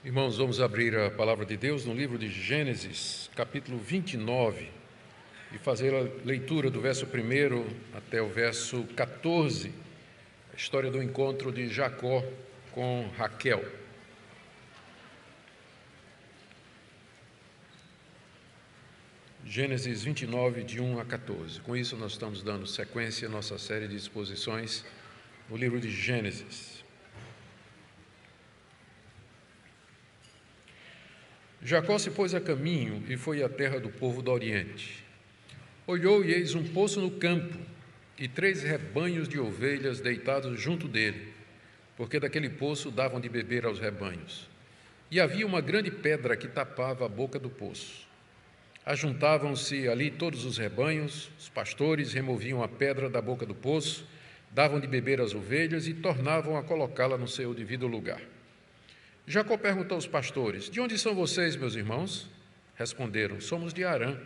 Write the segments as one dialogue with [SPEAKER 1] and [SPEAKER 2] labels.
[SPEAKER 1] Irmãos, vamos abrir a palavra de Deus no livro de Gênesis, capítulo 29, e fazer a leitura do verso 1 até o verso 14, a história do encontro de Jacó com Raquel. Gênesis 29, de 1 a 14. Com isso, nós estamos dando sequência à nossa série de exposições no livro de Gênesis. Jacó se pôs a caminho e foi à terra do povo do Oriente. Olhou e eis um poço no campo e 3 rebanhos de ovelhas deitados junto dele, porque daquele poço davam de beber aos rebanhos. E havia uma grande pedra que tapava a boca do poço. Ajuntavam-se ali todos os rebanhos, os pastores removiam a pedra da boca do poço, davam de beber às ovelhas e tornavam a colocá-la no seu devido lugar. Jacó perguntou aos pastores: "De onde são vocês, meus irmãos?" Responderam: "Somos de Harã."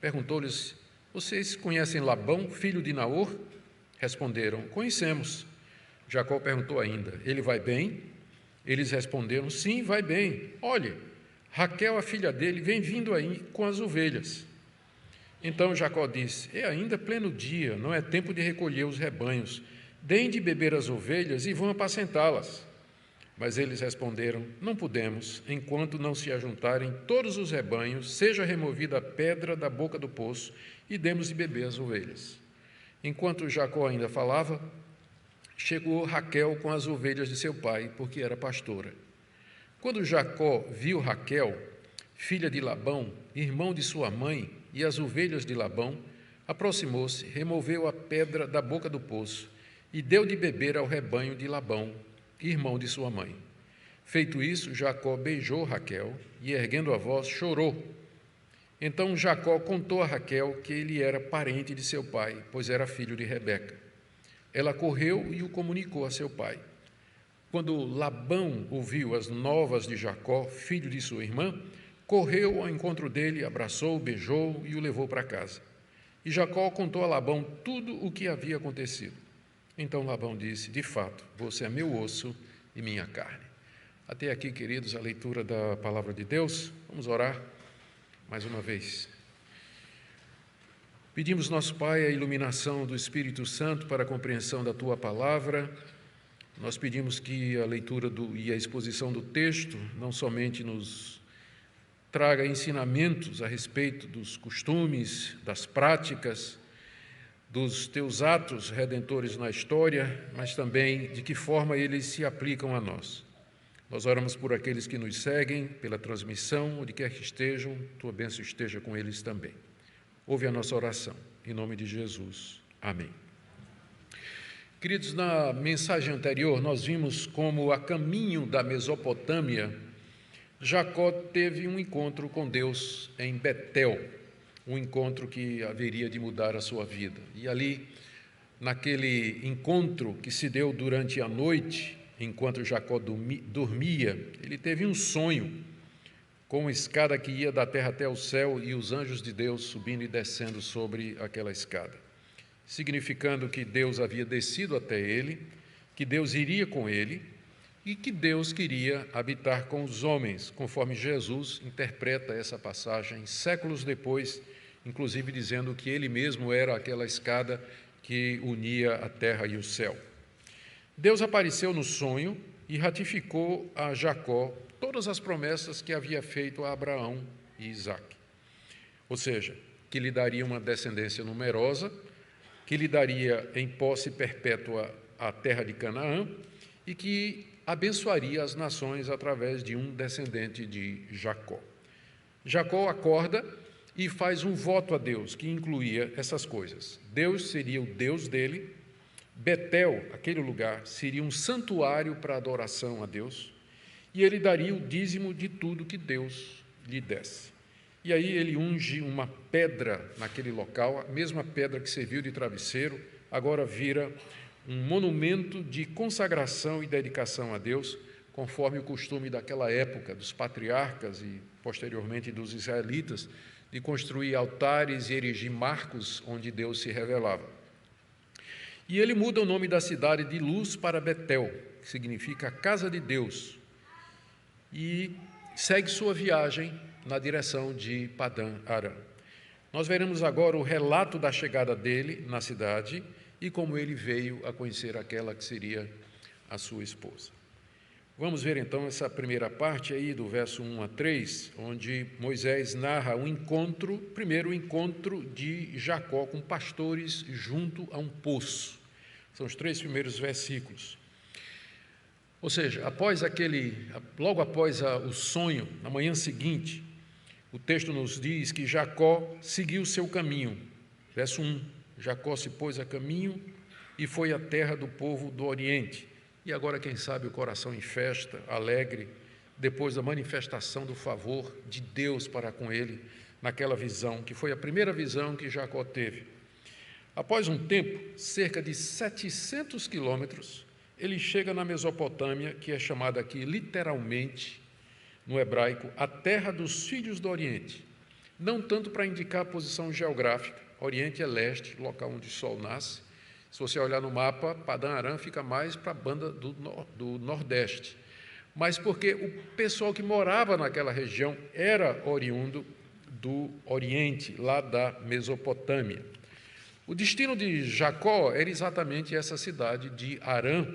[SPEAKER 1] Perguntou-lhes: "Vocês conhecem Labão, filho de Naor?" Responderam: "Conhecemos." Jacó perguntou ainda: "Ele vai bem?" Eles responderam: "Sim, vai bem. Olhe, Raquel, a filha dele, vem vindo aí com as ovelhas." Então Jacó disse: "É ainda pleno dia, não é tempo de recolher os rebanhos. Deem de beber às ovelhas e vão apacentá-las." Mas eles responderam: "Não podemos, enquanto não se ajuntarem todos os rebanhos, seja removida a pedra da boca do poço e demos de beber às ovelhas." Enquanto Jacó ainda falava, chegou Raquel com as ovelhas de seu pai, porque era pastora. Quando Jacó viu Raquel, filha de Labão, irmão de sua mãe, e as ovelhas de Labão, aproximou-se, removeu a pedra da boca do poço e deu de beber ao rebanho de Labão, irmão de sua mãe. Feito isso, Jacó beijou Raquel e, erguendo a voz, chorou. Então Jacó contou a Raquel que ele era parente de seu pai, pois era filho de Rebeca. Ela correu e o comunicou a seu pai. Quando Labão ouviu as novas de Jacó, filho de sua irmã, correu ao encontro dele, abraçou, beijou e o levou para casa. E Jacó contou a Labão tudo o que havia acontecido. Então Labão disse: "De fato, você é meu osso e minha carne." Até aqui, queridos, a leitura da palavra de Deus. Vamos orar mais uma vez. Pedimos, nosso Pai, a iluminação do Espírito Santo para a compreensão da Tua palavra. Nós pedimos que a leitura e a exposição do texto não somente nos traga ensinamentos a respeito dos costumes, das práticas, dos Teus atos redentores na história, mas também de que forma eles se aplicam a nós. Nós oramos por aqueles que nos seguem, pela transmissão, onde quer que estejam, Tua bênção esteja com eles também. Ouve a nossa oração, em nome de Jesus. Amém. Queridos, na mensagem anterior, nós vimos como, a caminho da Mesopotâmia, Jacó teve um encontro com Deus em Betel, um encontro que haveria de mudar a sua vida. E ali, naquele encontro que se deu durante a noite, enquanto Jacó dormia, ele teve um sonho com uma escada que ia da terra até o céu e os anjos de Deus subindo e descendo sobre aquela escada, significando que Deus havia descido até ele, que Deus iria com ele e que Deus queria habitar com os homens, conforme Jesus interpreta essa passagem séculos depois, inclusive dizendo que ele mesmo era aquela escada que unia a terra e o céu. Deus apareceu no sonho e ratificou a Jacó todas as promessas que havia feito a Abraão e Isaque. Ou seja, que lhe daria uma descendência numerosa, que lhe daria em posse perpétua a terra de Canaã e que abençoaria as nações através de um descendente de Jacó. Jacó acorda e faz um voto a Deus, que incluía essas coisas. Deus seria o Deus dele, Betel, aquele lugar, seria um santuário para adoração a Deus, e ele daria o dízimo de tudo que Deus lhe desse. E aí ele unge uma pedra naquele local, a mesma pedra que serviu de travesseiro, agora vira um monumento de consagração e dedicação a Deus, conforme o costume daquela época, dos patriarcas e, posteriormente, dos israelitas, de construir altares e erigir marcos onde Deus se revelava. E ele muda o nome da cidade de Luz para Betel, que significa a casa de Deus. e segue sua viagem na direção de Padã Arã. Nós veremos agora o relato da chegada dele na cidade e como ele veio a conhecer aquela que seria a sua esposa. Vamos ver então essa primeira parte aí do verso 1 a 3, onde Moisés narra o encontro, primeiro o encontro de Jacó com pastores junto a um poço. São os 3 primeiros versículos. Ou seja, logo após o sonho, na manhã seguinte, o texto nos diz que Jacó seguiu seu caminho. Verso 1, Jacó se pôs a caminho e foi à terra do povo do Oriente. E agora, quem sabe, o coração em festa, alegre, depois da manifestação do favor de Deus para com ele, naquela visão, que foi a primeira visão que Jacó teve. Após um tempo, cerca de 700 quilômetros, ele chega na Mesopotâmia, que é chamada aqui literalmente, no hebraico, a terra dos filhos do Oriente. Não tanto para indicar a posição geográfica, Oriente é leste, local onde o sol nasce. Se você olhar no mapa, Padã Arã fica mais para a banda do Nordeste. Mas porque o pessoal que morava naquela região era oriundo do Oriente, lá da Mesopotâmia. O destino de Jacó era exatamente essa cidade de Arã,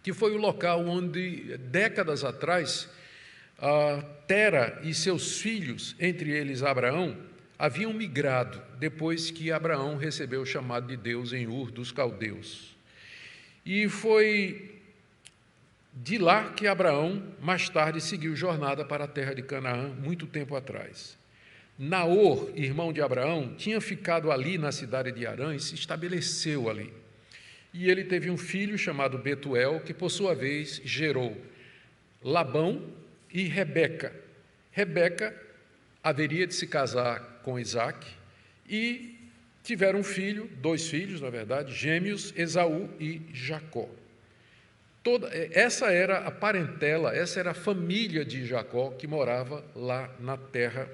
[SPEAKER 1] que foi o local onde, décadas atrás, Tera e seus filhos, entre eles Abraão, haviam migrado depois que Abraão recebeu o chamado de Deus em Ur dos Caldeus. E foi de lá que Abraão, mais tarde, seguiu jornada para a terra de Canaã, muito tempo atrás. Naor, irmão de Abraão, tinha ficado ali na cidade de Harã e se estabeleceu ali. E ele teve um filho chamado Betuel, que por sua vez gerou Labão e Rebeca. Rebeca haveria de se casar com Isaque e tiveram um filho, 2 filhos, na verdade, gêmeos, Esaú e Jacó. Essa era a parentela, essa era a família de Jacó que morava lá na terra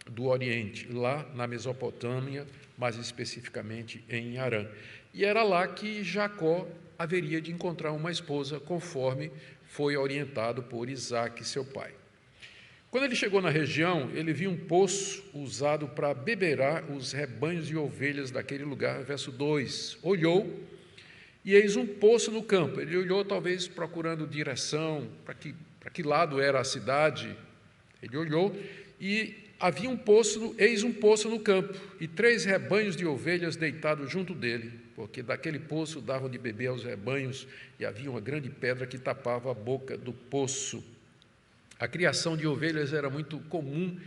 [SPEAKER 1] do Oriente, lá na Mesopotâmia, mais especificamente em Harã. E era lá que Jacó haveria de encontrar uma esposa, conforme foi orientado por Isaque, seu pai. Quando ele chegou na região, ele viu um poço usado para beberar os rebanhos de ovelhas daquele lugar. Verso 2, olhou, e eis um poço no campo. Ele olhou, talvez procurando direção, para que lado era a cidade. Ele olhou, e havia eis um poço no campo, e 3 rebanhos de ovelhas deitados junto dele, porque daquele poço davam de beber aos rebanhos, e havia uma grande pedra que tapava a boca do poço. A criação de ovelhas era muito comum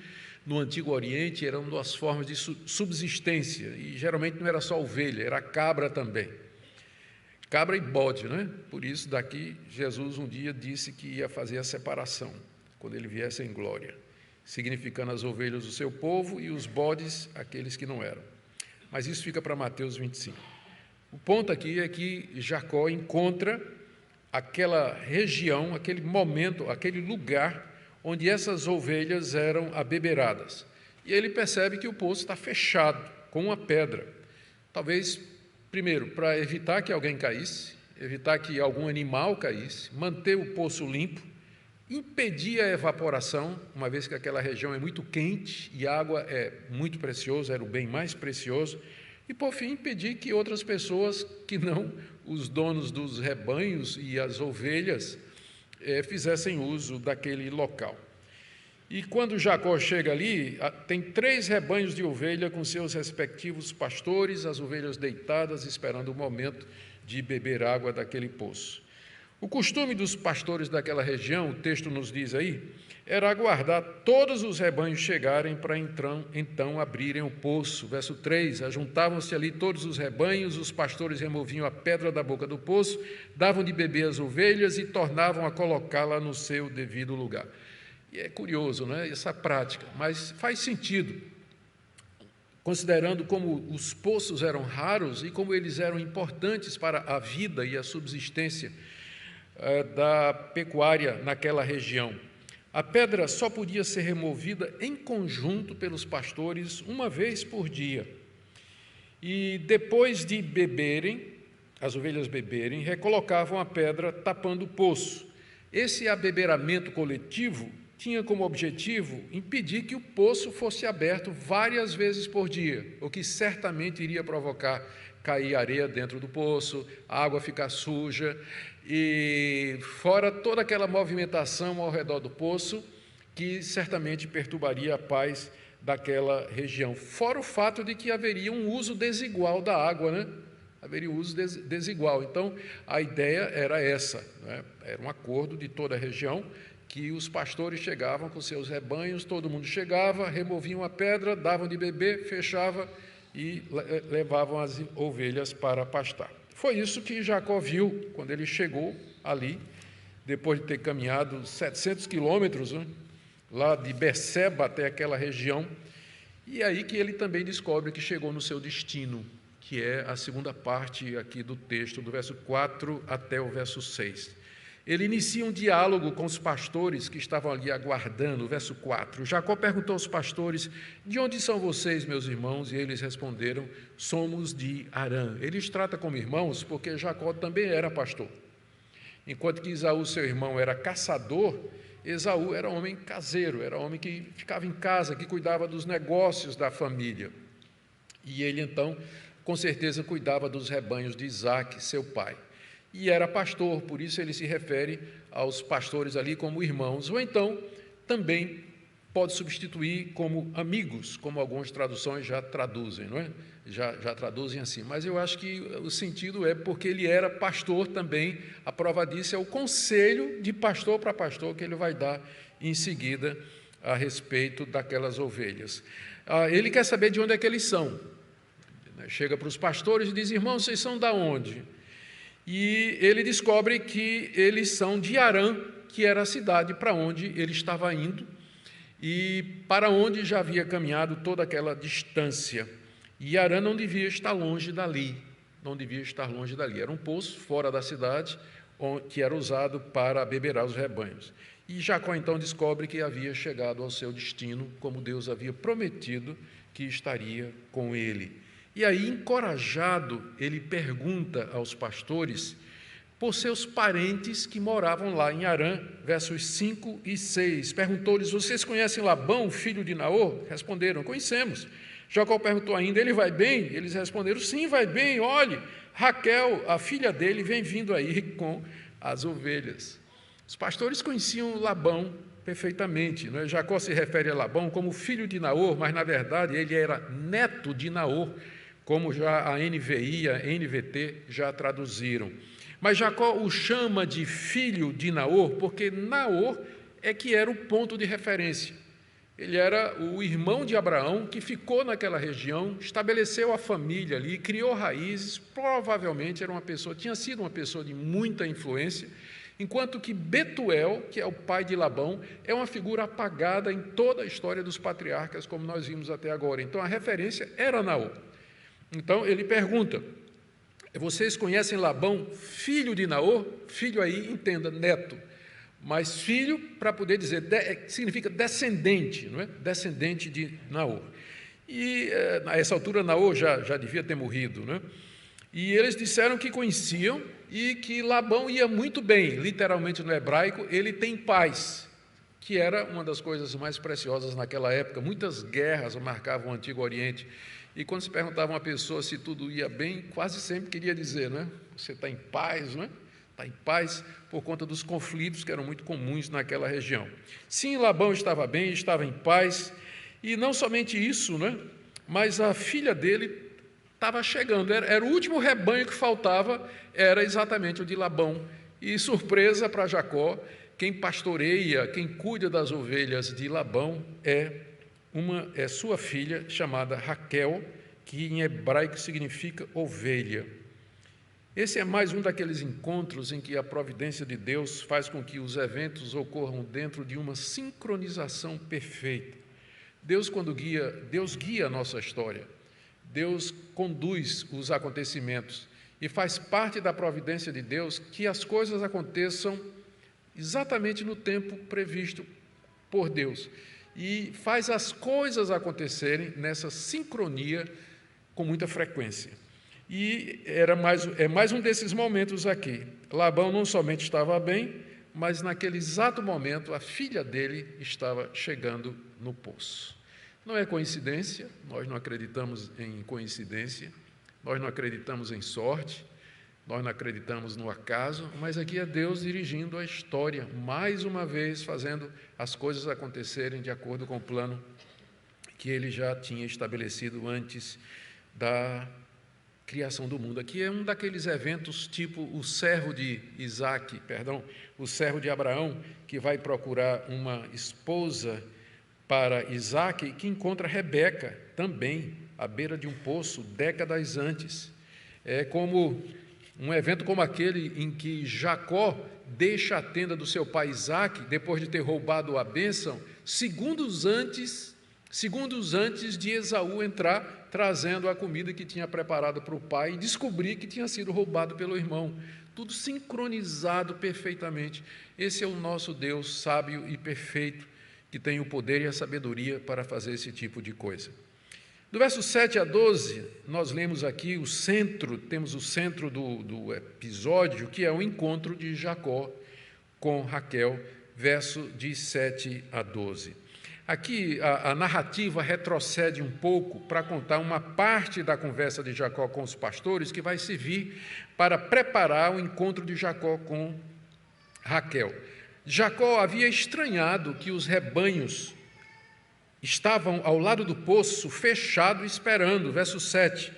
[SPEAKER 1] no Antigo Oriente, era uma das formas de subsistência, e geralmente não era só ovelha, era cabra também. Cabra e bode, né? Por isso, daqui, Jesus um dia disse que ia fazer a separação, quando ele viesse em glória, significando as ovelhas do seu povo e os bodes, aqueles que não eram. Mas isso fica para Mateus 25. O ponto aqui é que Jacó encontra aquela região, aquele momento, aquele lugar onde essas ovelhas eram abeberadas. E ele percebe que o poço está fechado, com uma pedra. Talvez, primeiro, para evitar que alguém caísse, evitar que algum animal caísse, manter o poço limpo, impedir a evaporação, uma vez que aquela região é muito quente e a água é muito preciosa, era o bem mais precioso, e, por fim, impedir que outras pessoas, que não os donos dos rebanhos e as ovelhas, fizessem uso daquele local. E quando Jacó chega ali, tem 3 rebanhos de ovelha com seus respectivos pastores, as ovelhas deitadas, esperando o momento de beber água daquele poço. O costume dos pastores daquela região, o texto nos diz aí, era aguardar todos os rebanhos chegarem para então abrirem o poço. Verso 3, ajuntavam-se ali todos os rebanhos, os pastores removiam a pedra da boca do poço, davam de beber as ovelhas e tornavam a colocá-la no seu devido lugar. E é curioso, né, essa prática, mas faz sentido, considerando como os poços eram raros e como eles eram importantes para a vida e a subsistência da pecuária naquela região. A pedra só podia ser removida em conjunto pelos pastores uma vez por dia. E depois de beberem, as ovelhas beberem, recolocavam a pedra tapando o poço. Esse abeberamento coletivo tinha como objetivo impedir que o poço fosse aberto várias vezes por dia, o que certamente iria provocar cair areia dentro do poço, a água ficar suja, e fora toda aquela movimentação ao redor do poço, que certamente perturbaria a paz daquela região. Fora o fato de que haveria um uso desigual da água, né? Haveria um uso desigual. Então, a ideia era essa, né? Era um acordo de toda a região, que os pastores chegavam com seus rebanhos, todo mundo chegava, removiam a pedra, davam de beber, fechava e levavam as ovelhas para pastar. Foi isso que Jacó viu quando ele chegou ali, depois de ter caminhado 700 quilômetros, né, lá de Berseba até aquela região, e aí que ele também descobre que chegou no seu destino, que é a segunda parte aqui do texto, do verso 4 até o verso 6. Ele inicia um diálogo com os pastores que estavam ali aguardando, verso 4. Jacó perguntou aos pastores: de onde são vocês, meus irmãos? E eles responderam: somos de Harã. Ele os trata como irmãos porque Jacó também era pastor. Enquanto que Esaú, seu irmão, era caçador, Esaú era homem caseiro, era homem que ficava em casa, que cuidava dos negócios da família. E ele, então, com certeza, cuidava dos rebanhos de Isaque, seu pai. E era pastor, por isso ele se refere aos pastores ali como irmãos, ou então também pode substituir como amigos, como algumas traduções já traduzem, não é? Já traduzem assim, mas eu acho que o sentido é porque ele era pastor também. A prova disso é o conselho de pastor para pastor que ele vai dar em seguida a respeito daquelas ovelhas. Ele quer saber de onde é que eles são. Chega para os pastores e diz: irmãos, vocês são da onde? E ele descobre que eles são de Harã, que era a cidade para onde ele estava indo e para onde já havia caminhado toda aquela distância. E Harã não devia estar longe dali, Era um poço fora da cidade, que era usado para abeberar os rebanhos. E Jacó então descobre que havia chegado ao seu destino, como Deus havia prometido que estaria com ele. E aí, encorajado, ele pergunta aos pastores por seus parentes que moravam lá em Harã, versos 5 e 6. Perguntou-lhes: vocês conhecem Labão, filho de Naor? Responderam: conhecemos. Jacó perguntou ainda: ele vai bem? Eles responderam: sim, vai bem. Olhe, Raquel, a filha dele, vem vindo aí com as ovelhas. Os pastores conheciam Labão perfeitamente, não é? Jacó se refere a Labão como filho de Naor, mas, na verdade, ele era neto de Naor, como já a NVI e a NVT já traduziram. Mas Jacó o chama de filho de Naor, porque Naor é que era o ponto de referência. Ele era o irmão de Abraão, que ficou naquela região, estabeleceu a família ali, criou raízes, provavelmente tinha sido uma pessoa de muita influência, enquanto que Betuel, que é o pai de Labão, é uma figura apagada em toda a história dos patriarcas, como nós vimos até agora. Então, a referência era Naor. Então, ele pergunta: vocês conhecem Labão, filho de Naor? Filho aí, entenda, neto. Mas filho, para poder dizer, significa descendente, não é? Descendente de Naor. E, a essa altura, Naor já devia ter morrido, não é? E eles disseram que conheciam e que Labão ia muito bem. Literalmente, no hebraico, ele tem paz, que era uma das coisas mais preciosas naquela época. Muitas guerras marcavam o Antigo Oriente. E quando se perguntava a uma pessoa se tudo ia bem, quase sempre queria dizer, né? Você está em paz, não é? Está em paz por conta dos conflitos que eram muito comuns naquela região. Sim, Labão estava bem, estava em paz, e não somente isso, né? Mas a filha dele estava chegando, era o último rebanho que faltava, era exatamente o de Labão. E surpresa para Jacó, quem pastoreia, quem cuida das ovelhas de Labão é sua filha, chamada Raquel, que em hebraico significa ovelha. Esse é mais um daqueles encontros em que a providência de Deus faz com que os eventos ocorram dentro de uma sincronização perfeita. Deus guia a nossa história, Deus conduz os acontecimentos e faz parte da providência de Deus que as coisas aconteçam exatamente no tempo previsto por Deus. E faz as coisas acontecerem nessa sincronia com muita frequência. E é mais um desses momentos aqui. Labão não somente estava bem, mas naquele exato momento a filha dele estava chegando no poço. Não é coincidência, nós não acreditamos em coincidência, nós não acreditamos em sorte, nós não acreditamos no acaso, mas aqui é Deus dirigindo a história, mais uma vez fazendo as coisas acontecerem de acordo com o plano que ele já tinha estabelecido antes da criação do mundo. Aqui é um daqueles eventos tipo o servo de o servo de Abraão, que vai procurar uma esposa para Isaque, que encontra Rebeca também à beira de um poço décadas antes. É como um evento como aquele em que Jacó deixa a tenda do seu pai Isaque, depois de ter roubado a bênção, segundos antes de Esaú entrar, trazendo a comida que tinha preparado para o pai e descobrir que tinha sido roubado pelo irmão. Tudo sincronizado perfeitamente. Esse é o nosso Deus sábio e perfeito, que tem o poder e a sabedoria para fazer esse tipo de coisa. Do verso 7 a 12, nós lemos aqui temos o centro do episódio, que é o encontro de Jacó com Raquel, verso de 7 a 12. Aqui a narrativa retrocede um pouco para contar uma parte da conversa de Jacó com os pastores, que vai servir para preparar o encontro de Jacó com Raquel. Jacó havia estranhado que os rebanhos estavam ao lado do poço, fechado, esperando. Verso 7.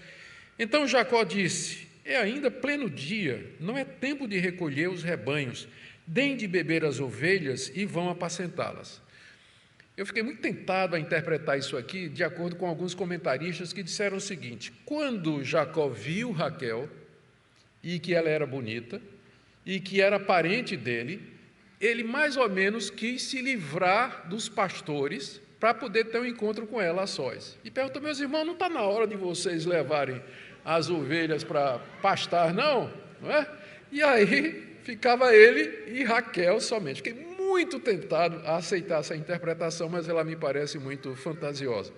[SPEAKER 1] Então Jacó disse: é ainda pleno dia, não é tempo de recolher os rebanhos, deem de beber as ovelhas e vão apacentá-las. Eu fiquei muito tentado a interpretar isso aqui de acordo com alguns comentaristas que disseram o seguinte: quando Jacó viu Raquel, e que ela era bonita, e que era parente dele, ele mais ou menos quis se livrar dos pastores para poder ter um encontro com ela a sós. E perguntou: meus irmãos, não está na hora de vocês levarem as ovelhas para pastar, não é? E aí ficava ele e Raquel somente. Fiquei muito tentado a aceitar essa interpretação, mas ela me parece muito fantasiosa.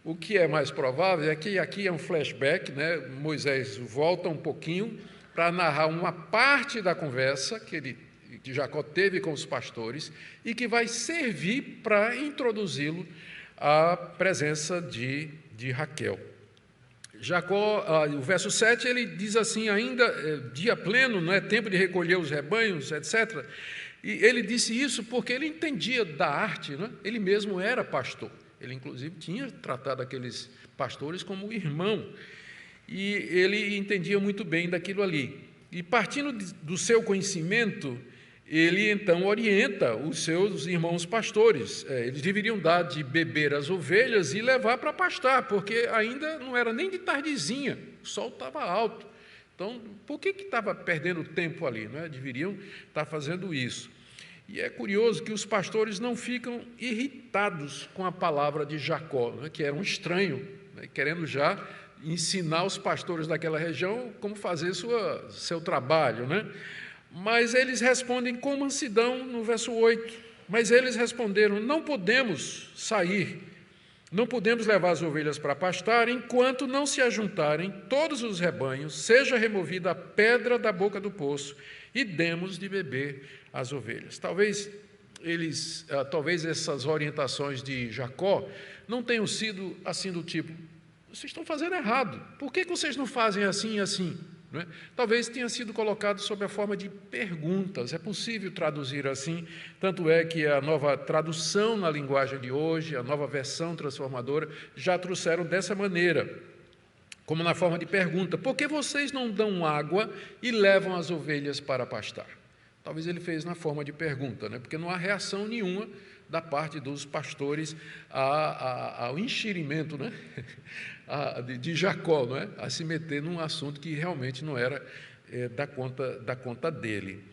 [SPEAKER 1] O que é mais provável é que aqui é um flashback, né? Moisés volta um pouquinho para narrar uma parte da conversa que Jacó teve com os pastores e que vai servir para introduzi-lo à presença de Raquel. Jacó, o verso 7, ele diz assim: ainda dia pleno, não é tempo de recolher os rebanhos, etc. E ele disse isso porque ele entendia da arte, né? Ele mesmo era pastor. Ele, inclusive, tinha tratado aqueles pastores como irmão. E ele entendia muito bem daquilo ali. E partindo do seu conhecimento, ele então orienta os seus irmãos pastores. Eles deveriam dar de beber as ovelhas e levar para pastar, porque ainda não era nem de tardezinha, o sol estava alto. Então, por que estava perdendo tempo ali? Não é? Deveriam estar fazendo isso. E é curioso que os pastores não ficam irritados com a palavra de Jacó, né, que era um estranho, né, querendo já ensinar os pastores daquela região como fazer seu trabalho, né? Mas eles respondem com mansidão no verso 8. Mas eles responderam: não podemos sair, não podemos levar as ovelhas para pastar, enquanto não se ajuntarem todos os rebanhos, seja removida a pedra da boca do poço e demos de beber as ovelhas. Talvez essas orientações de Jacó não tenham sido assim do tipo: vocês estão fazendo errado, por que vocês não fazem assim e assim? Não é? Talvez tenha sido colocado sob a forma de perguntas. É possível traduzir assim, tanto é que a nova tradução na linguagem de hoje, a nova versão transformadora, já trouxeram dessa maneira, como na forma de pergunta: por que vocês não dão água e levam as ovelhas para pastar? Talvez ele fez na forma de pergunta, né? Porque não há reação nenhuma da parte dos pastores ao enxerimento, né? de Jacó, não é? A se meter num assunto que realmente não era da conta dele.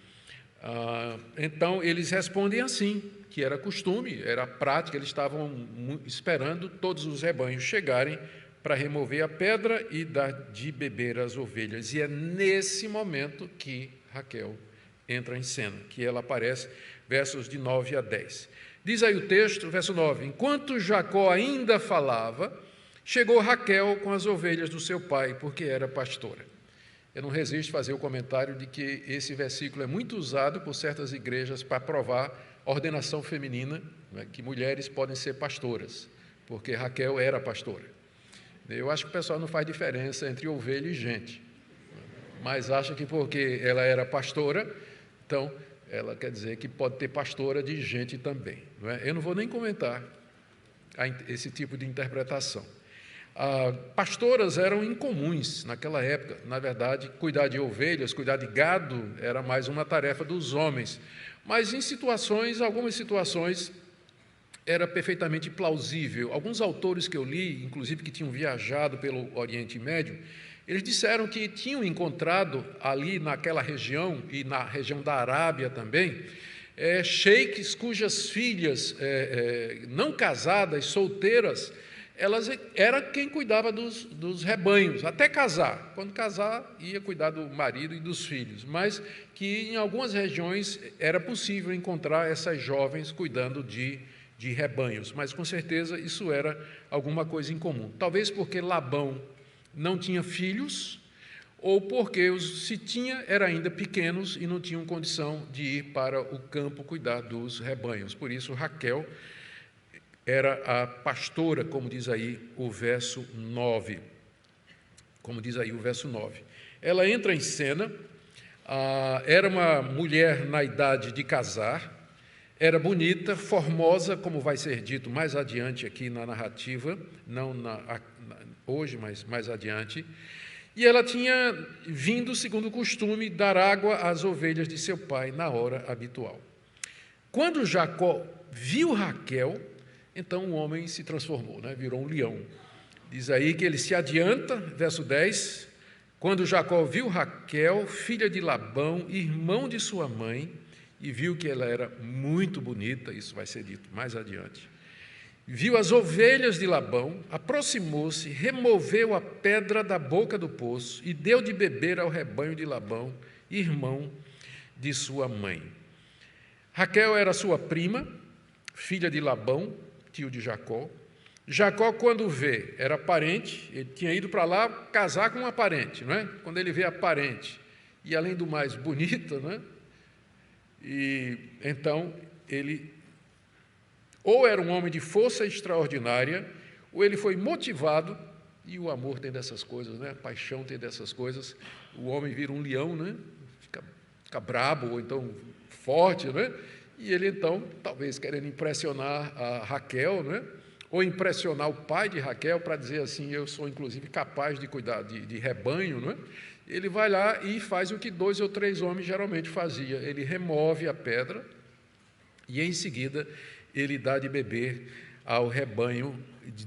[SPEAKER 1] Então, eles respondem assim, que era costume, era prática, eles estavam esperando todos os rebanhos chegarem para remover a pedra e dar de beber as ovelhas. E é nesse momento que Raquel entra em cena, que ela aparece, versos de 9 a 10. Diz aí o texto, verso 9: enquanto Jacó ainda falava, chegou Raquel com as ovelhas do seu pai, porque era pastora. Eu não resisto a fazer o comentário de que esse versículo é muito usado por certas igrejas para provar ordenação feminina, né, que mulheres podem ser pastoras, porque Raquel era pastora. Eu acho que o pessoal não faz diferença entre ovelha e gente, mas acha que porque ela era pastora, então ela quer dizer que pode ter pastora de gente também. Não é? Eu não vou nem comentar esse tipo de interpretação. Pastoras eram incomuns naquela época. Na verdade, cuidar de ovelhas, cuidar de gado, era mais uma tarefa dos homens. Mas em algumas situações, era perfeitamente plausível. Alguns autores que eu li, inclusive que tinham viajado pelo Oriente Médio, eles disseram que tinham encontrado ali naquela região, e na região da Arábia também, sheiks cujas filhas não casadas, solteiras, era quem cuidava dos rebanhos, até casar. Quando casar, ia cuidar do marido e dos filhos, mas que em algumas regiões era possível encontrar essas jovens cuidando de rebanhos, mas com certeza isso era alguma coisa em comum. Talvez porque Labão não tinha filhos, ou porque se tinha, eram ainda pequenos e não tinham condição de ir para o campo cuidar dos rebanhos. Por isso, Raquel era a pastora, como diz aí o verso 9. Ela entra em cena, era uma mulher na idade de casar, era bonita, formosa, como vai ser dito mais adiante aqui na narrativa, não hoje, mas mais adiante, e ela tinha vindo, segundo o costume, dar água às ovelhas de seu pai na hora habitual. Quando Jacó viu Raquel, então o homem se transformou, né? Virou um leão. Diz aí que ele se adianta, verso 10, quando Jacó viu Raquel, filha de Labão, irmão de sua mãe, e viu que ela era muito bonita, isso vai ser dito mais adiante, viu as ovelhas de Labão, aproximou-se, removeu a pedra da boca do poço e deu de beber ao rebanho de Labão, irmão de sua mãe. Raquel era sua prima, filha de Labão, tio de Jacó. Jacó, quando vê, era parente, ele tinha ido para lá casar com uma parente, não é? Quando ele vê a parente, e além do mais bonita, não é? E então ele ou era um homem de força extraordinária, ou ele foi motivado, e o amor tem dessas coisas, né? A paixão tem dessas coisas, o homem vira um leão, né? Fica brabo, ou então forte, né? E ele então, talvez querendo impressionar a Raquel, né? Ou impressionar o pai de Raquel para dizer assim, eu sou inclusive capaz de cuidar de rebanho, né? Ele vai lá e faz o que 2 ou 3 homens geralmente faziam, ele remove a pedra e em seguida ele dá de beber ao rebanho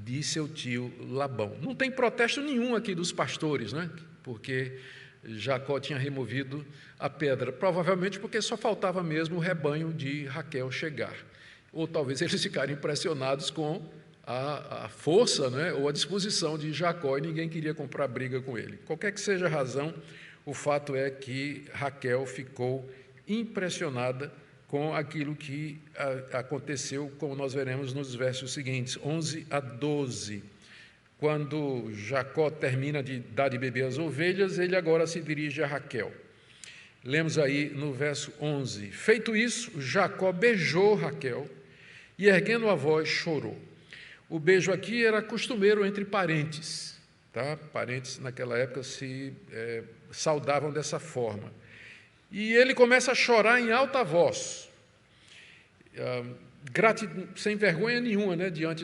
[SPEAKER 1] de seu tio Labão. Não tem protesto nenhum aqui dos pastores, né? Porque Jacó tinha removido a pedra, provavelmente porque só faltava mesmo o rebanho de Raquel chegar. Ou talvez eles ficarem impressionados com a força, né, ou a disposição de Jacó, e ninguém queria comprar briga com ele. Qualquer que seja a razão, o fato é que Raquel ficou impressionada com aquilo que aconteceu, como nós veremos nos versos seguintes, 11 a 12. Quando Jacó termina de dar de beber as ovelhas, ele agora se dirige a Raquel. Lemos aí no verso 11. Feito isso, Jacó beijou Raquel e, erguendo a voz, chorou. O beijo aqui era costumeiro entre parentes, tá? Parentes naquela época se saudavam dessa forma. E ele começa a chorar em alta voz, sem vergonha nenhuma, né? Diante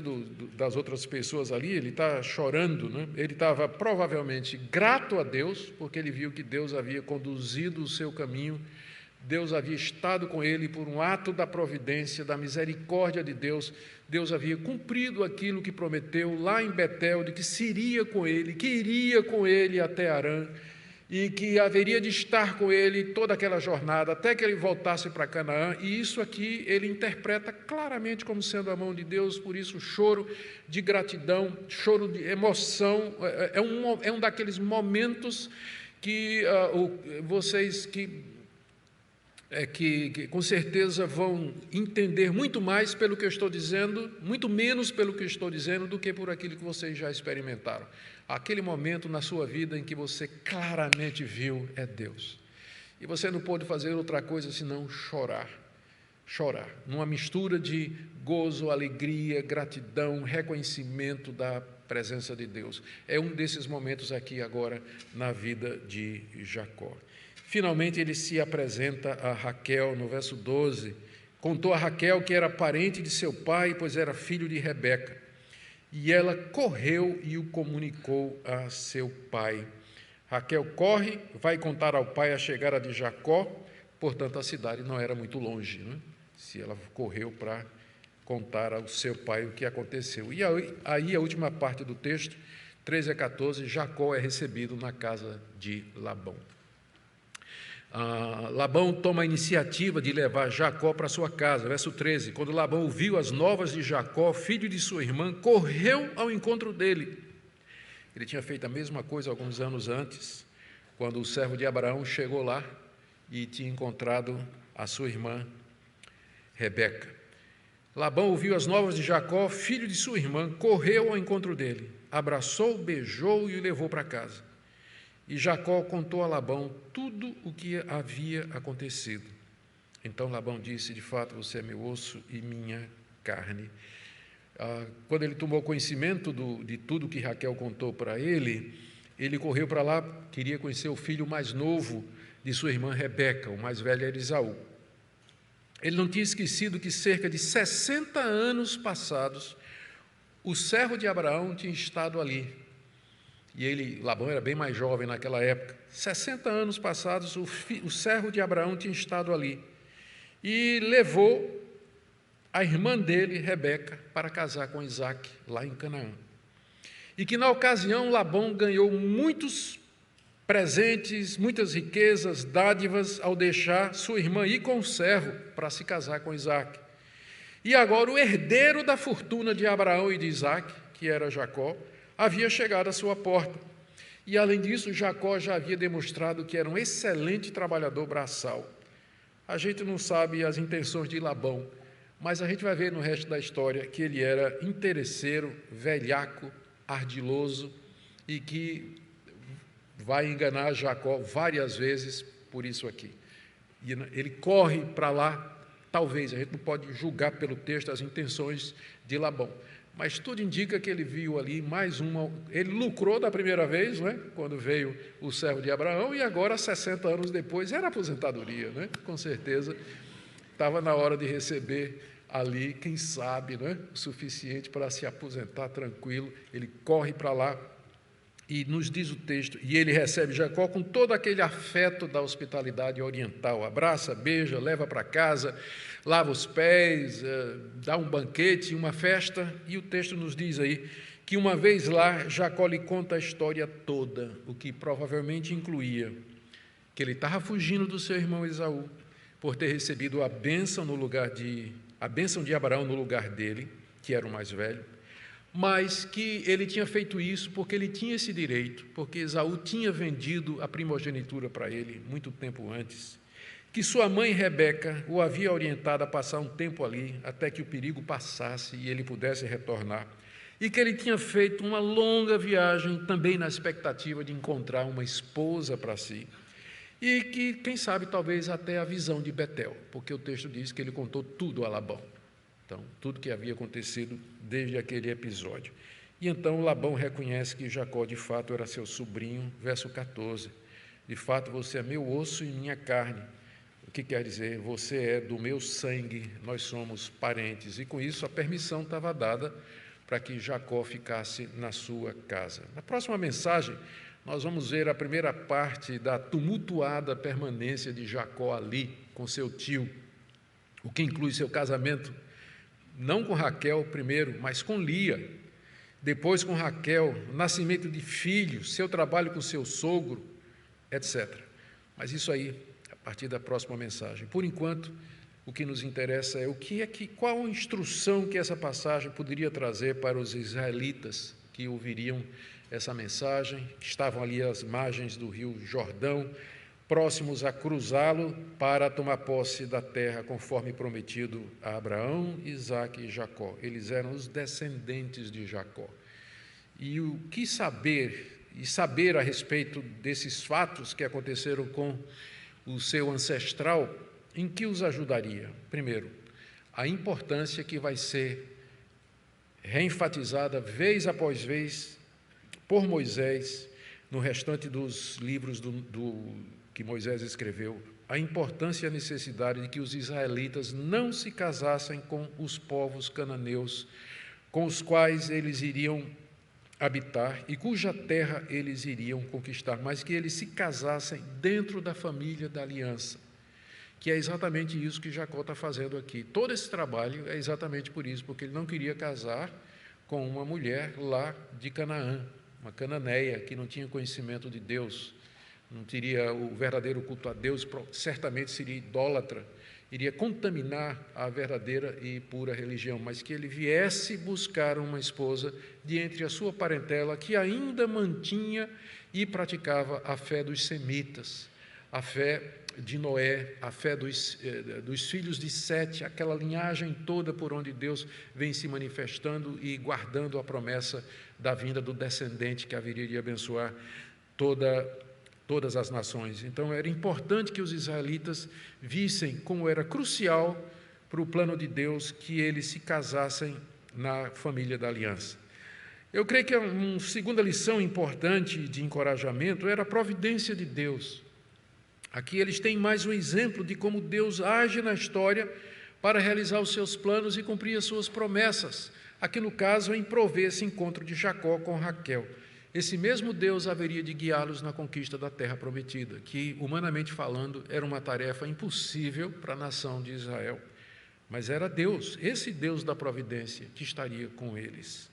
[SPEAKER 1] das outras pessoas ali, ele está chorando, né? Ele estava provavelmente grato a Deus, porque ele viu que Deus havia conduzido o seu caminho, Deus havia estado com ele por um ato da providência, da misericórdia de Deus. Deus havia cumprido aquilo que prometeu lá em Betel, de que seria com ele, que iria com ele até Harã, e que haveria de estar com ele toda aquela jornada, até que ele voltasse para Canaã, e isso aqui ele interpreta claramente como sendo a mão de Deus, por isso choro de gratidão, choro de emoção, é um daqueles momentos que vocês que que com certeza vão entender muito mais pelo que eu estou dizendo, muito menos pelo que eu estou dizendo, do que por aquilo que vocês já experimentaram. Aquele momento na sua vida em que você claramente viu é Deus. E você não pôde fazer outra coisa senão chorar. Chorar, numa mistura de gozo, alegria, gratidão, reconhecimento da presença de Deus. É um desses momentos aqui agora na vida de Jacó. Finalmente ele se apresenta a Raquel, no verso 12, contou a Raquel que era parente de seu pai, pois era filho de Rebeca, e ela correu e o comunicou a seu pai. Raquel corre, vai contar ao pai a chegada de Jacó, portanto a cidade não era muito longe, né? Se ela correu para contar ao seu pai o que aconteceu. E aí a última parte do texto, 13 a 14, Jacó é recebido na casa de Labão. Labão toma a iniciativa de levar Jacó para sua casa. Verso 13, quando Labão ouviu as novas de Jacó, filho de sua irmã, correu ao encontro dele. Ele tinha feito a mesma coisa alguns anos antes, quando o servo de Abraão chegou lá e tinha encontrado a sua irmã Rebeca. Labão ouviu as novas de Jacó, filho de sua irmã, correu ao encontro dele, abraçou, beijou e o levou para casa. E Jacó contou a Labão tudo o que havia acontecido. Então Labão disse, de fato, você é meu osso e minha carne. Quando ele tomou conhecimento de tudo que Raquel contou para ele, ele correu para lá, queria conhecer o filho mais novo de sua irmã Rebeca, o mais velho era Esaú. Ele não tinha esquecido que cerca de 60 anos passados, o servo de Abraão tinha estado ali. E Labão era bem mais jovem naquela época. 60 anos passados, o servo de Abraão tinha estado ali. E levou a irmã dele, Rebeca, para casar com Isaque, lá em Canaã. E que na ocasião Labão ganhou muitos presentes, muitas riquezas, dádivas, ao deixar sua irmã ir com o servo para se casar com Isaque. E agora o herdeiro da fortuna de Abraão e de Isaque, que era Jacó, havia chegado à sua porta. E, além disso, Jacó já havia demonstrado que era um excelente trabalhador braçal. A gente não sabe as intenções de Labão, mas a gente vai ver no resto da história que ele era interesseiro, velhaco, ardiloso e que vai enganar Jacó várias vezes por isso aqui. E ele corre para lá, talvez, a gente não pode julgar pelo texto as intenções de Labão, mas tudo indica que ele viu ali mais uma, ele lucrou da primeira vez, né, quando veio o servo de Abraão, e agora, 60 anos depois, era aposentadoria, né, com certeza, estava na hora de receber ali, quem sabe, né, o suficiente para se aposentar tranquilo. Ele corre para lá e nos diz o texto, e ele recebe Jacó com todo aquele afeto da hospitalidade oriental, abraça, beija, leva para casa, lava os pés, dá um banquete, uma festa, e o texto nos diz aí que uma vez lá, Jacó lhe conta a história toda, o que provavelmente incluía que ele estava fugindo do seu irmão Esaú, por ter recebido a bênção de Abraão no lugar dele, que era o mais velho, mas que ele tinha feito isso porque ele tinha esse direito, porque Esaú tinha vendido a primogenitura para ele muito tempo antes, que sua mãe Rebeca o havia orientado a passar um tempo ali, até que o perigo passasse e ele pudesse retornar, e que ele tinha feito uma longa viagem também na expectativa de encontrar uma esposa para si, e que, quem sabe, talvez até a visão de Betel, porque o texto diz que ele contou tudo a Labão. Então, tudo que havia acontecido desde aquele episódio. E então Labão reconhece que Jacó, de fato, era seu sobrinho, verso 14. De fato, você é meu osso e minha carne. O que quer dizer? Você é do meu sangue, nós somos parentes. E com isso a permissão estava dada para que Jacó ficasse na sua casa. Na próxima mensagem, nós vamos ver a primeira parte da tumultuada permanência de Jacó ali com seu tio, o que inclui seu casamento, não com Raquel primeiro, mas com Lia, depois com Raquel, o nascimento de filhos, seu trabalho com seu sogro, etc. Mas isso aí, a partir da próxima mensagem. Por enquanto, o que nos interessa é qual a instrução que essa passagem poderia trazer para os israelitas que ouviriam essa mensagem, que estavam ali às margens do rio Jordão, próximos a cruzá-lo para tomar posse da terra, conforme prometido a Abraão, Isaque e Jacó. Eles eram os descendentes de Jacó. E o que saber a respeito desses fatos que aconteceram com o seu ancestral, em que os ajudaria? Primeiro, a importância que vai ser reenfatizada vez após vez por Moisés no restante dos livros que Moisés escreveu, a importância e a necessidade de que os israelitas não se casassem com os povos cananeus com os quais eles iriam habitar e cuja terra eles iriam conquistar, mas que eles se casassem dentro da família da aliança, que é exatamente isso que Jacó está fazendo aqui. Todo esse trabalho é exatamente por isso, porque ele não queria casar com uma mulher lá de Canaã, uma cananeia que não tinha conhecimento de Deus, não teria o verdadeiro culto a Deus, certamente seria idólatra, iria contaminar a verdadeira e pura religião, mas que ele viesse buscar uma esposa de entre a sua parentela que ainda mantinha e praticava a fé dos semitas, a fé de Noé, a fé dos filhos de Sete, aquela linhagem toda por onde Deus vem se manifestando e guardando a promessa da vinda do descendente que haveria de abençoar todas as nações. Então, era importante que os israelitas vissem como era crucial para o plano de Deus que eles se casassem na família da aliança. Eu creio que uma segunda lição importante de encorajamento era a providência de Deus. Aqui eles têm mais um exemplo de como Deus age na história para realizar os seus planos e cumprir as suas promessas. Aqui, no caso, em prover esse encontro de Jacó com Raquel. Esse mesmo Deus haveria de guiá-los na conquista da terra prometida, que, humanamente falando, era uma tarefa impossível para a nação de Israel. Mas era Deus, esse Deus da providência, que estaria com eles.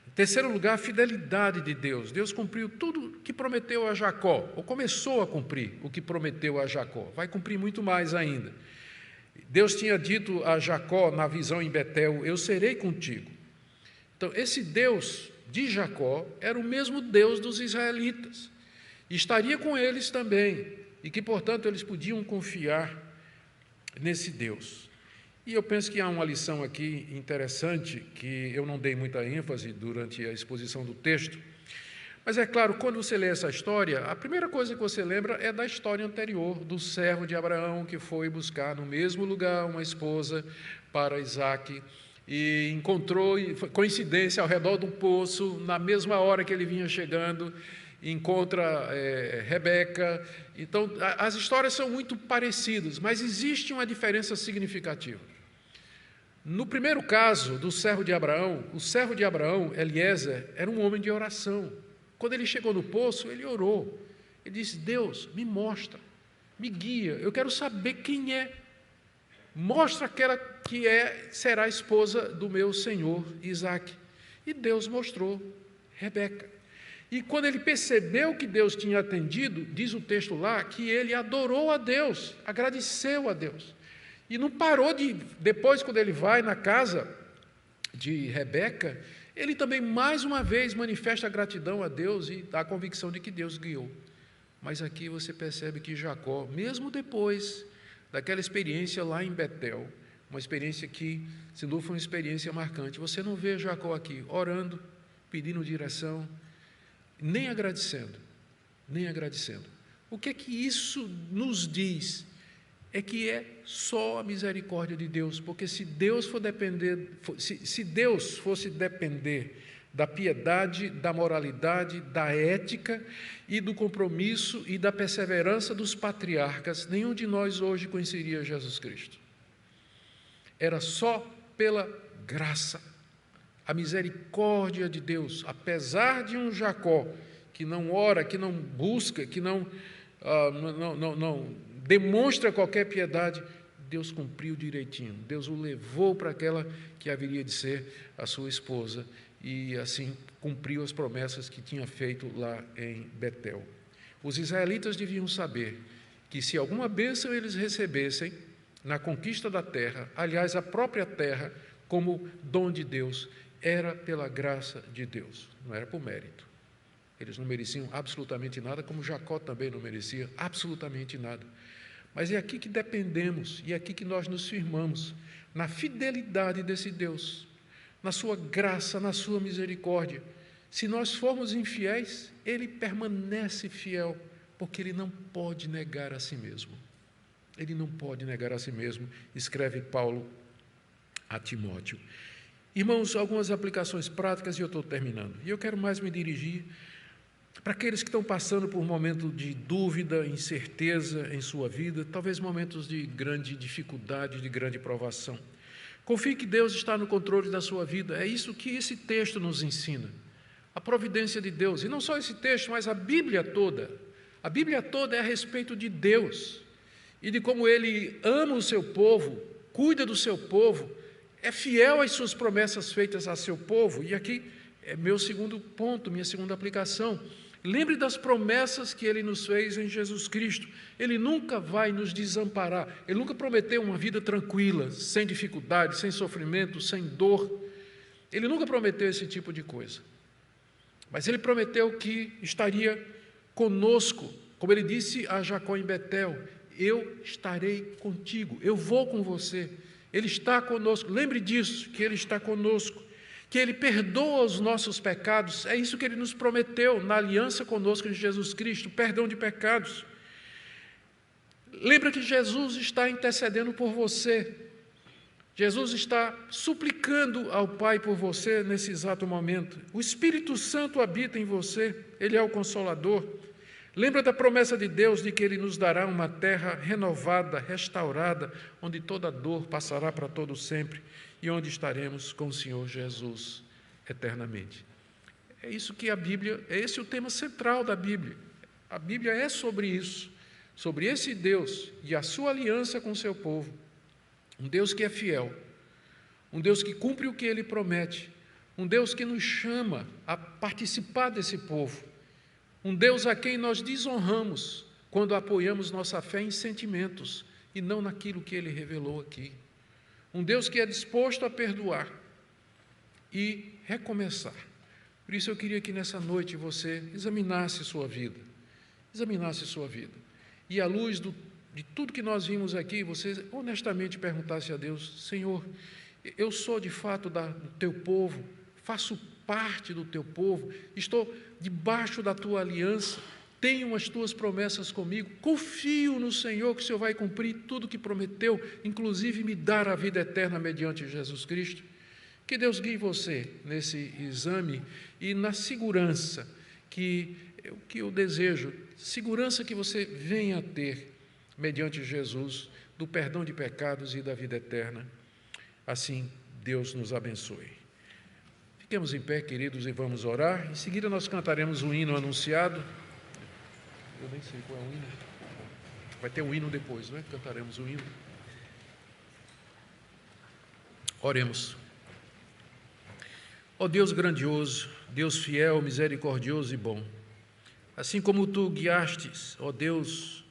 [SPEAKER 1] Em terceiro lugar, a fidelidade de Deus. Deus cumpriu tudo que prometeu a Jacó, ou começou a cumprir o que prometeu a Jacó. Vai cumprir muito mais ainda. Deus tinha dito a Jacó, na visão em Betel, eu serei contigo. Então, esse Deus de Jacó era o mesmo Deus dos israelitas. E estaria com eles também, e que, portanto, eles podiam confiar nesse Deus. E eu penso que há uma lição aqui interessante, que eu não dei muita ênfase durante a exposição do texto, mas é claro, quando você lê essa história, a primeira coisa que você lembra é da história anterior, do servo de Abraão, que foi buscar no mesmo lugar uma esposa para Isaque, e encontrou, coincidência, ao redor do poço, na mesma hora que ele vinha chegando, encontra Rebeca. Então, as histórias são muito parecidas, mas existe uma diferença significativa. No primeiro caso do servo de Abraão, o servo de Abraão, Eliezer, era um homem de oração. Quando ele chegou no poço, ele orou. Ele disse, Deus, me mostra, me guia, eu quero saber quem é. Mostra aquela que será a esposa do meu senhor Isaque. E Deus mostrou Rebeca. E quando ele percebeu que Deus tinha atendido, diz o texto lá, que ele adorou a Deus, agradeceu a Deus. E não parou depois, quando ele vai na casa de Rebeca, ele também mais uma vez manifesta a gratidão a Deus e a convicção de que Deus guiou. Mas aqui você percebe que Jacó, mesmo depois daquela experiência lá em Betel, uma experiência que, se não foi uma experiência marcante, você não vê Jacó aqui orando, pedindo direção, nem agradecendo, nem agradecendo. O que é que isso nos diz? É que é só a misericórdia de Deus, porque se Deus fosse depender da piedade, da moralidade, da ética e do compromisso e da perseverança dos patriarcas, nenhum de nós hoje conheceria Jesus Cristo. Era só pela graça, a misericórdia de Deus, apesar de um Jacó que não ora, que não busca, que não demonstra qualquer piedade, Deus cumpriu direitinho. Deus o levou para aquela que haveria de ser a sua esposa e assim cumpriu as promessas que tinha feito lá em Betel. Os israelitas deviam saber que se alguma bênção eles recebessem na conquista da terra, aliás, a própria terra, como dom de Deus, era pela graça de Deus, não era por mérito. Eles não mereciam absolutamente nada, como Jacó também não merecia absolutamente nada. Mas é aqui que dependemos, e é aqui que nós nos firmamos, na fidelidade desse Deus, na sua graça, na sua misericórdia. Se nós formos infiéis, Ele permanece fiel, porque Ele não pode negar a si mesmo. Ele não pode negar a si mesmo, escreve Paulo a Timóteo. Irmãos, algumas aplicações práticas e eu estou terminando. E eu quero mais me dirigir para aqueles que estão passando por um momento de dúvida, incerteza em sua vida, talvez momentos de grande dificuldade, de grande provação. Confie que Deus está no controle da sua vida. É isso que esse texto nos ensina. A providência de Deus. E não só esse texto, mas a Bíblia toda. A Bíblia toda é a respeito de Deus e de como Ele ama o seu povo, cuida do seu povo, é fiel às suas promessas feitas a seu povo. E aqui é meu segundo ponto, minha segunda aplicação. Lembre das promessas que Ele nos fez em Jesus Cristo. Ele nunca vai nos desamparar. Ele nunca prometeu uma vida tranquila, sem dificuldade, sem sofrimento, sem dor. Ele nunca prometeu esse tipo de coisa. Mas Ele prometeu que estaria conosco, como Ele disse a Jacó em Betel: eu estarei contigo, eu vou com você. Ele está conosco. Lembre disso, que Ele está conosco, que Ele perdoa os nossos pecados. É isso que Ele nos prometeu na aliança conosco em Jesus Cristo, perdão de pecados. Lembra que Jesus está intercedendo por você. Jesus está suplicando ao Pai por você nesse exato momento. O Espírito Santo habita em você, Ele é o Consolador. Lembra da promessa de Deus de que Ele nos dará uma terra renovada, restaurada, onde toda dor passará para todo sempre e onde estaremos com o Senhor Jesus eternamente. É isso que a Bíblia, é esse o tema central da Bíblia. A Bíblia é sobre isso, sobre esse Deus e a sua aliança com o seu povo. Um Deus que é fiel, um Deus que cumpre o que Ele promete, um Deus que nos chama a participar desse povo, um Deus a quem nós desonramos quando apoiamos nossa fé em sentimentos e não naquilo que Ele revelou aqui. Um Deus que é disposto a perdoar e recomeçar. Por isso eu queria que nessa noite você examinasse sua vida, e à luz de tudo que nós vimos aqui, você honestamente perguntasse a Deus: Senhor, eu sou de fato do teu povo, faço parte do teu povo, estou debaixo da tua aliança, tenho as tuas promessas comigo, confio no Senhor que o Senhor vai cumprir tudo o que prometeu, inclusive me dar a vida eterna mediante Jesus Cristo. Que Deus guie você nesse exame e na segurança que eu desejo, segurança que você venha a ter mediante Jesus, do perdão de pecados e da vida eterna. Assim, Deus nos abençoe. Fiquemos em pé, queridos, e vamos orar. Em seguida, nós cantaremos o hino anunciado. Eu nem sei qual é o hino. Vai ter um hino depois, não é? Cantaremos o hino. Oremos. Ó Deus grandioso, Deus fiel, misericordioso e bom, assim como Tu guiastes, ó Deus,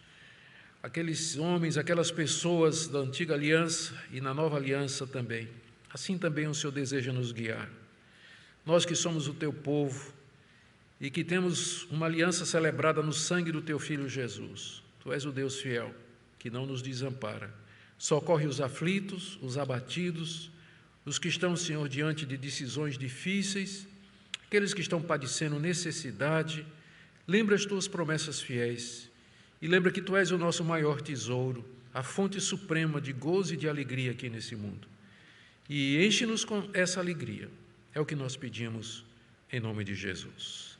[SPEAKER 1] aqueles homens, aquelas pessoas da antiga aliança e na nova aliança também, assim também o Senhor deseja nos guiar. Nós que somos o Teu povo e que temos uma aliança celebrada no sangue do Teu Filho Jesus, Tu és o Deus fiel, que não nos desampara. Socorre os aflitos, os abatidos, os que estão, Senhor, diante de decisões difíceis, aqueles que estão padecendo necessidade. Lembra as Tuas promessas fiéis e lembra que Tu és o nosso maior tesouro, a fonte suprema de gozo e de alegria aqui nesse mundo. E enche-nos com essa alegria. É o que nós pedimos em nome de Jesus.